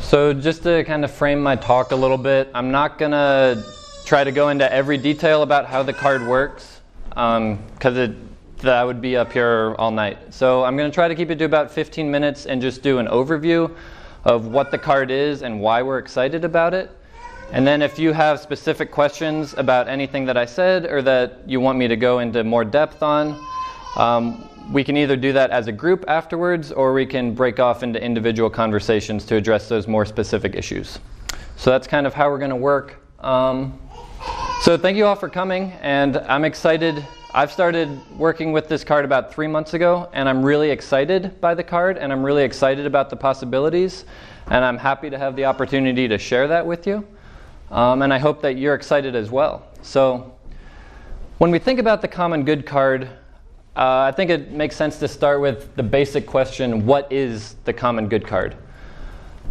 So just to kind of frame my talk a little bit, I'm not going to try to go into every detail about how the card works, because that would be up here all night. So I'm going to try to keep it to about 15 minutes and just do an overview of what the card is and why we're excited about it. And then if you have specific questions about anything that I said or that you want me to go into more depth on, we can either do that as a group afterwards, or we can break off into individual conversations to address those more specific issues. So that's kind of how we're going to work. So thank you all for coming, and I'm excited. I've started working with this card about 3 months ago, and I'm really excited by the card, and I'm really excited about the possibilities, and I'm happy to have the opportunity to share that with you. And I hope that you're excited as well. So when we think about the common good card, I think it makes sense to start with the basic question, what is the common good card?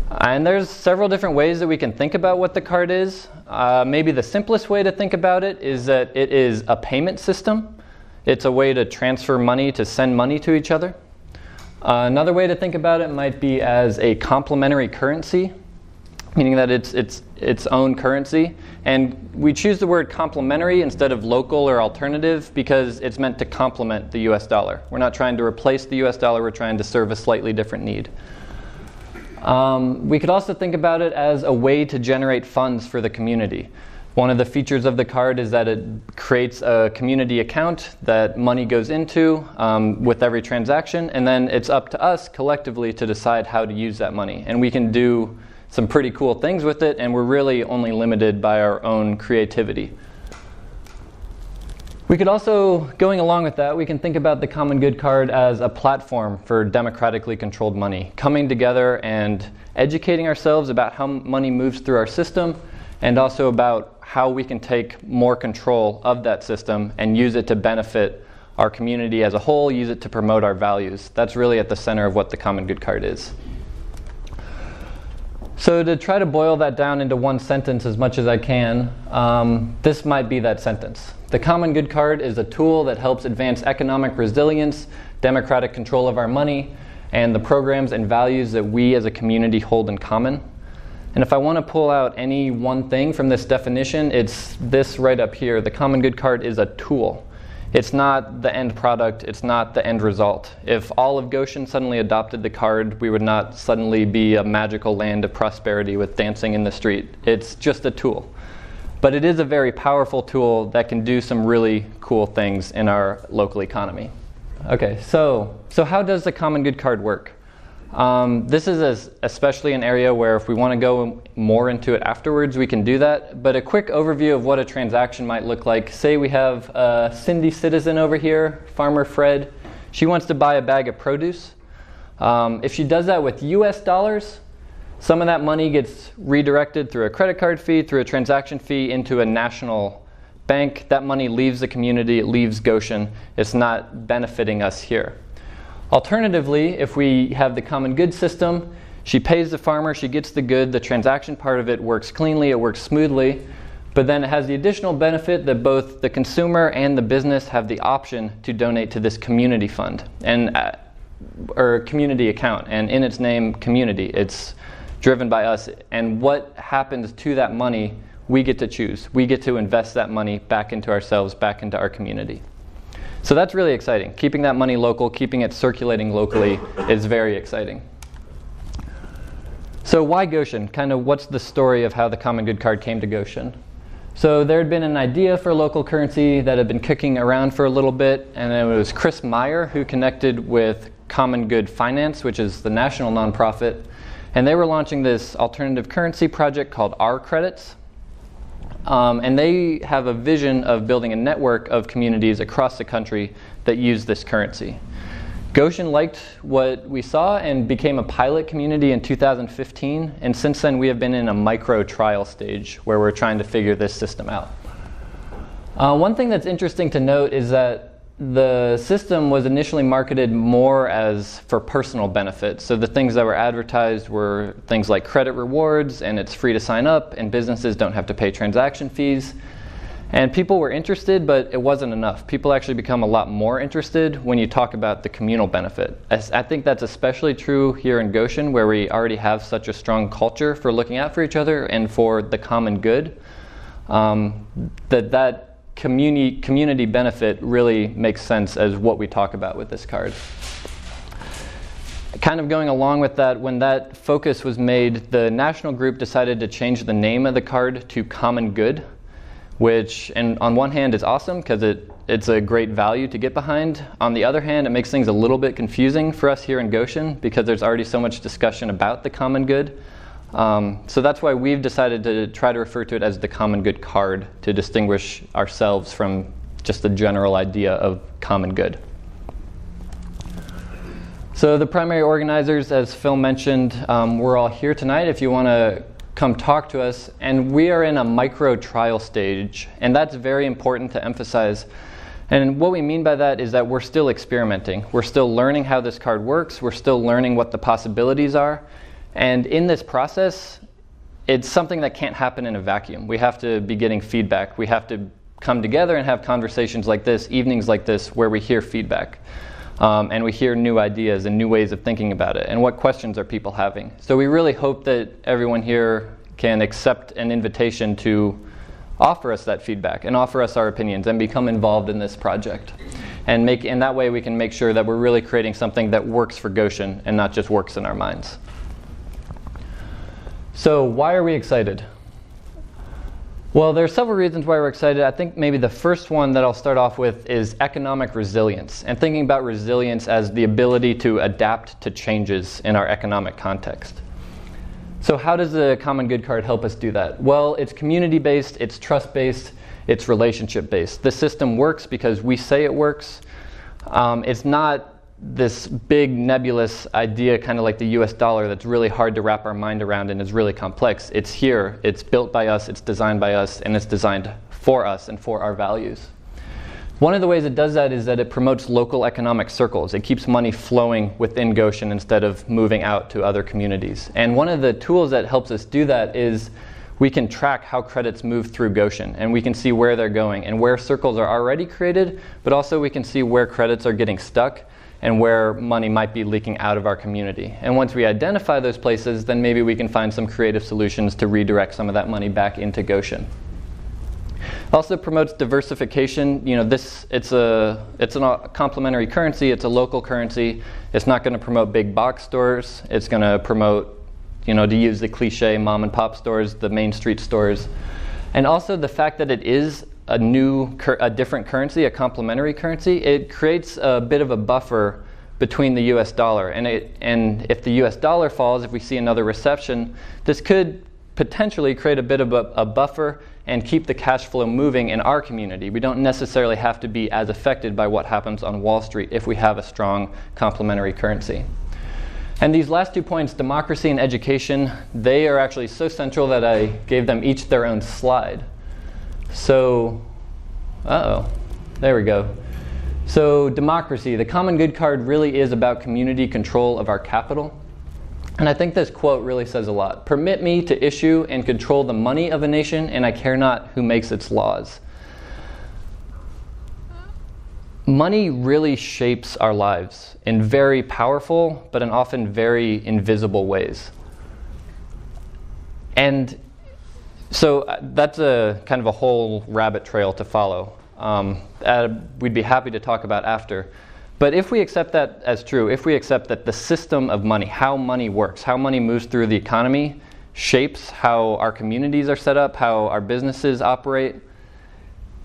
And there's several different ways that we can think about what the card is. Maybe the simplest way to think about it is that it is a payment system. It's a way to transfer money, to send money to each other. Another way to think about it might be as a complementary currency, meaning that it's its own currency. And we choose the word complementary instead of local or alternative because it's meant to complement the US dollar. We're not trying to replace the US dollar, we're trying to serve a slightly different need. We could also think about it as a way to generate funds for the community. One of the features of the card is that it creates a community account that money goes into with every transaction, and then it's up to us collectively to decide how to use that money. And we can do some pretty cool things with it, and we're really only limited by our own creativity. We could also, going along with that, we can think about the common good card as a platform for democratically controlled money, coming together and educating ourselves about how money moves through our system, and also about how we can take more control of that system and use it to benefit our community as a whole, use it to promote our values. That's really at the center of what the common good card is. So to try to boil that down into one sentence as much as I can, this might be that sentence. The common good card is a tool that helps advance economic resilience, democratic control of our money, and the programs and values that we as a community hold in common. And if I want to pull out any one thing from this definition, it's this right up here. The common good card is a tool. It's not the end product, it's not the end result. If all of Goshen suddenly adopted the card, we would not suddenly be a magical land of prosperity with dancing in the street. It's just a tool. But it is a very powerful tool that can do some really cool things in our local economy. Okay, so how does the common good card work? This is especially an area where if we want to go more into it afterwards, we can do that. But a quick overview of what a transaction might look like. Say we have Cindy Citizen over here, Farmer Fred. She wants to buy a bag of produce. If she does that with US dollars, some of that money gets redirected through a credit card fee, through a transaction fee into a national bank. That money leaves the community, it leaves Goshen. It's not benefiting us here. Alternatively, if we have the common good system, she pays the farmer, she gets the good, the transaction part of it works cleanly, it works smoothly, but then it has the additional benefit that both the consumer and the business have the option to donate to this community fund or community account, and in its name, community. It's driven by us, and what happens to that money, we get to choose. We get to invest that money back into ourselves, back into our community. So that's really exciting. Keeping that money local, keeping it circulating locally is very exciting. So why Goshen? Kind of what's the story of how the common good card came to Goshen? So there had been an idea for local currency that had been kicking around for a little bit, and it was Chris Meyer who connected with Common Good Finance, which is the national nonprofit, and they were launching this alternative currency project called R Credits. And they have a vision of building a network of communities across the country that use this currency. Goshen liked what we saw and became a pilot community in 2015, and since then we have been in a micro trial stage where we're trying to figure this system out. One thing that's interesting to note is that the system was initially marketed more as for personal benefit. So the things that were advertised were things like credit rewards, and it's free to sign up, and businesses don't have to pay transaction fees. And people were interested, but it wasn't enough. People actually become a lot more interested when you talk about the communal benefit. I think that's especially true here in Goshen, where we already have such a strong culture for looking out for each other and for the common good, that community benefit really makes sense as what we talk about with this card. Kind of going along with that, when that focus was made, the national group decided to change the name of the card to Common Good, which, and on one hand, is awesome because it's a great value to get behind. On the other hand, it makes things a little bit confusing for us here in Goshen because there's already so much discussion about the common good. So that's why we've decided to try to refer to it as the Common Good card to distinguish ourselves from just the general idea of common good. So the primary organizers, as Phil mentioned, we're all here tonight if you want to come talk to us. And we are in a micro trial stage, and that's very important to emphasize. And what we mean by that is that we're still experimenting. We're still learning how this card works. We're still learning what the possibilities are. And in this process, it's something that can't happen in a vacuum. We have to be getting feedback. We have to come together and have conversations like this, evenings like this, where we hear feedback. And we hear new ideas and new ways of thinking about it, and what questions are people having. So we really hope that everyone here can accept an invitation to offer us that feedback and offer us our opinions and become involved in this project. And in that way we can make sure that we're really creating something that works for Goshen and not just works in our minds. So why are we excited? Well, there are several reasons why we're excited. I think maybe the first one that I'll start off with is economic resilience, and thinking about resilience as the ability to adapt to changes in our economic context. So how does the Common Good card help us do that? Well, it's community-based, it's trust-based, it's relationship-based. The system works because we say it works. It's not this big nebulous idea, kind of like the US dollar, that's really hard to wrap our mind around and is really complex. It's here, it's built by us, it's designed by us, and it's designed for us and for our values. One of the ways it does that is that it promotes local economic circles. It keeps money flowing within Goshen instead of moving out to other communities. And one of the tools that helps us do that is we can track how credits move through Goshen, and we can see where they're going and where circles are already created, but also we can see where credits are getting stuck and where money might be leaking out of our community. And once we identify those places, then maybe we can find some creative solutions to redirect some of that money back into Goshen. Also promotes diversification. You know, it's a complementary currency. It's a local currency. It's not going to promote big box stores. It's going to promote, to use the cliche, mom and pop stores, the main street stores. And also the fact that it is a different currency, a complementary currency, it creates a bit of a buffer between the US dollar. And if the US dollar falls, if we see another recession, this could potentially create a bit of a buffer and keep the cash flow moving in our community. We don't necessarily have to be as affected by what happens on Wall Street if we have a strong complementary currency. And these last 2 points, democracy and education, they are actually so central that I gave them each their own slide. So, there we go. So democracy, the Common Good card really is about community control of our capital. And I think this quote really says a lot. Permit me to issue and control the money of a nation, and I care not who makes its laws. Money really shapes our lives in very powerful, but in often very invisible ways. And so that's a kind of a whole rabbit trail to follow. We'd be happy to talk about after. But if we accept that as true, if we accept that the system of money, how money works, how money moves through the economy, shapes how our communities are set up, how our businesses operate,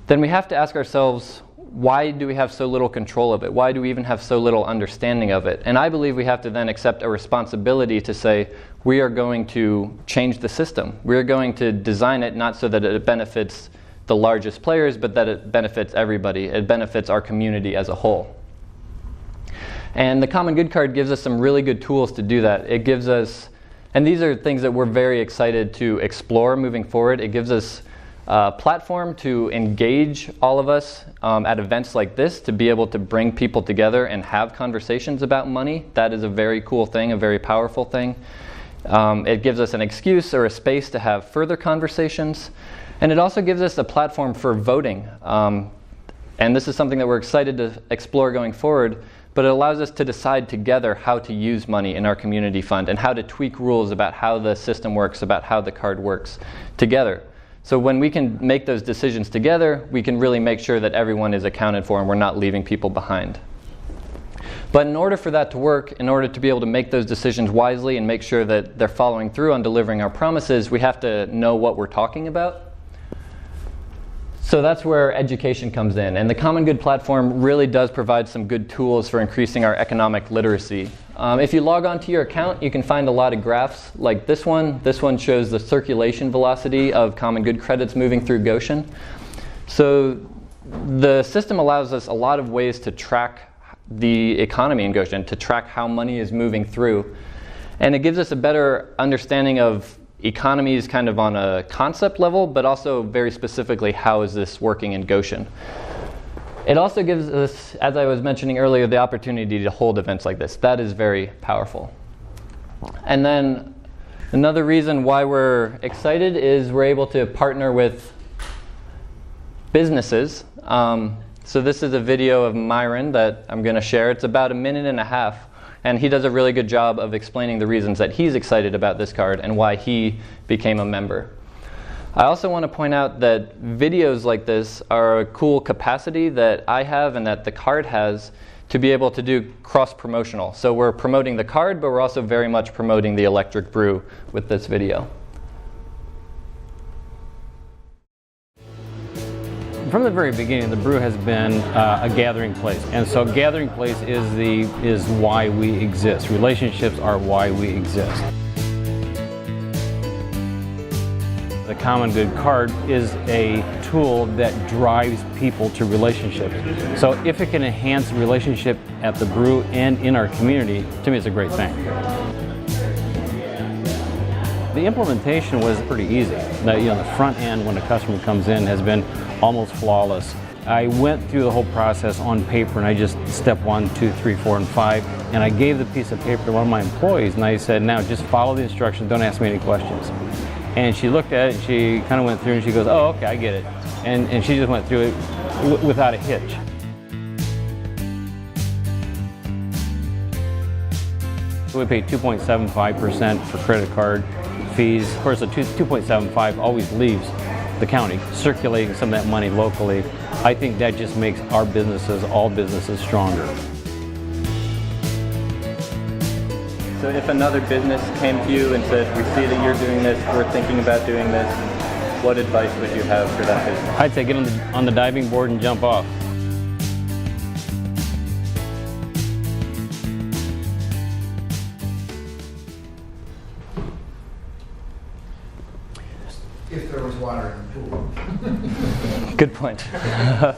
then we have to ask ourselves, why do we have so little control of it? Why do we even have so little understanding of it? And I believe we have to then accept a responsibility to say, we are going to change the system. We're going to design it not so that it benefits the largest players, but that it benefits everybody. It benefits our community as a whole. And the Common Good card gives us some really good tools to do that. It gives us, and these are things that we're very excited to explore moving forward. It gives us a platform to engage all of us at events like this, to be able to bring people together and have conversations about money. That is a very cool thing, a very powerful thing. It gives us an excuse or a space to have further conversations. And it also gives us a platform for voting. And this is something that we're excited to explore going forward, but it allows us to decide together how to use money in our community fund and how to tweak rules about how the system works, about how the card works together. So when we can make those decisions together, we can really make sure that everyone is accounted for and we're not leaving people behind. But in order for that to work, in order to be able to make those decisions wisely and make sure that they're following through on delivering our promises, we have to know what we're talking about. So that's where education comes in. And the Common Good platform really does provide some good tools for increasing our economic literacy. If you log on to your account, you can find a lot of graphs like this one. This one shows the circulation velocity of Common Good credits moving through Goshen. So the system allows us a lot of ways to track the economy in Goshen, to track how money is moving through. And it gives us a better understanding of economies kind of on a concept level, but also very specifically, how is this working in Goshen? It also gives us, as I was mentioning earlier, the opportunity to hold events like this. That is very powerful. And then another reason why we're excited is we're able to partner with businesses. So this is a video of Myron that I'm going to share. It's about 1.5 minutes. And he does a really good job of explaining the reasons that he's excited about this card and why he became a member. I also want to point out that videos like this are a cool capacity that I have and that the card has to be able to do cross-promotional. So we're promoting the card, but we're also very much promoting the electric brew with this video. From the very beginning, the Brew has been a gathering place, and so gathering place is why we exist. Relationships are why we exist. The Common Good card is a tool that drives people to relationships. So if it can enhance relationship at the Brew and in our community, to me it's a great thing. The implementation was pretty easy. The front end when a customer comes in has been almost flawless. I went through the whole process on paper and I just step 1, 2, 3, 4, and 5, and I gave the piece of paper to one of my employees and I said, now just follow the instructions, don't ask me any questions. And she looked at it and she kind of went through and she goes, oh, okay, I get it. And she just went through it without a hitch. We pay 2.75% for credit card fees. Of course, the 2.75 always leaves the county, circulating some of that money locally. I think that just makes our businesses, all businesses, stronger. So if another business came to you and said, we see that you're doing this, we're thinking about doing this, what advice would you have for that business? I'd say get on the diving board and jump off. If there was water in the pool. Good point. And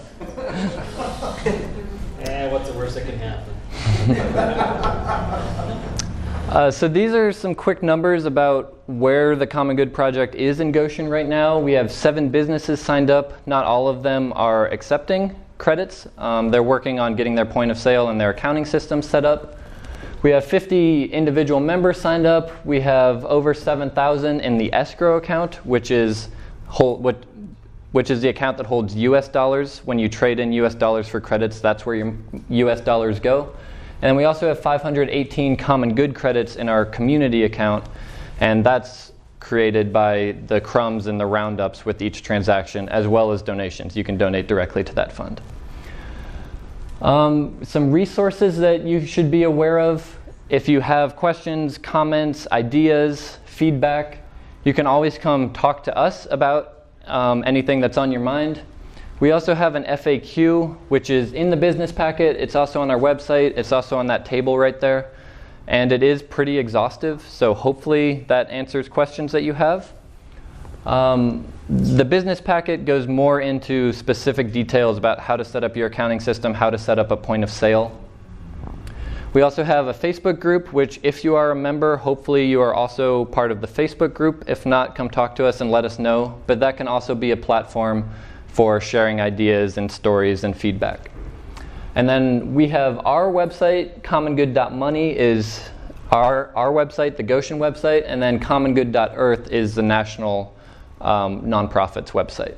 what's the worst that can happen? So these are some quick numbers about where the Common Good project is in Goshen right now. We have 7 businesses signed up. Not all of them are accepting credits. They're working on getting their point of sale and their accounting system set up. We have 50 individual members signed up. We have over 7,000 in the escrow account, which is the account that holds US dollars. When you trade in US dollars for credits, that's where your US dollars go. And we also have 518 Common Good credits in our community account, and that's created by the crumbs and the roundups with each transaction, as well as donations. You can donate directly to that fund. Some resources that you should be aware of. If you have questions, comments, ideas, feedback, you can always come talk to us about anything that's on your mind. We also have an FAQ, which is in the business packet. It's also on our website. It's also on that table right there. And it is pretty exhaustive, so hopefully that answers questions that you have. The business packet goes more into specific details about how to set up your accounting system, how to set up a point of sale. We also have a Facebook group, which if you are a member, hopefully you are also part of the Facebook group. If not, come talk to us and let us know. But that can also be a platform for sharing ideas and stories and feedback. And then we have our website, commongood.money is our website, the Goshen website, and then commongood.earth is the national nonprofit's website.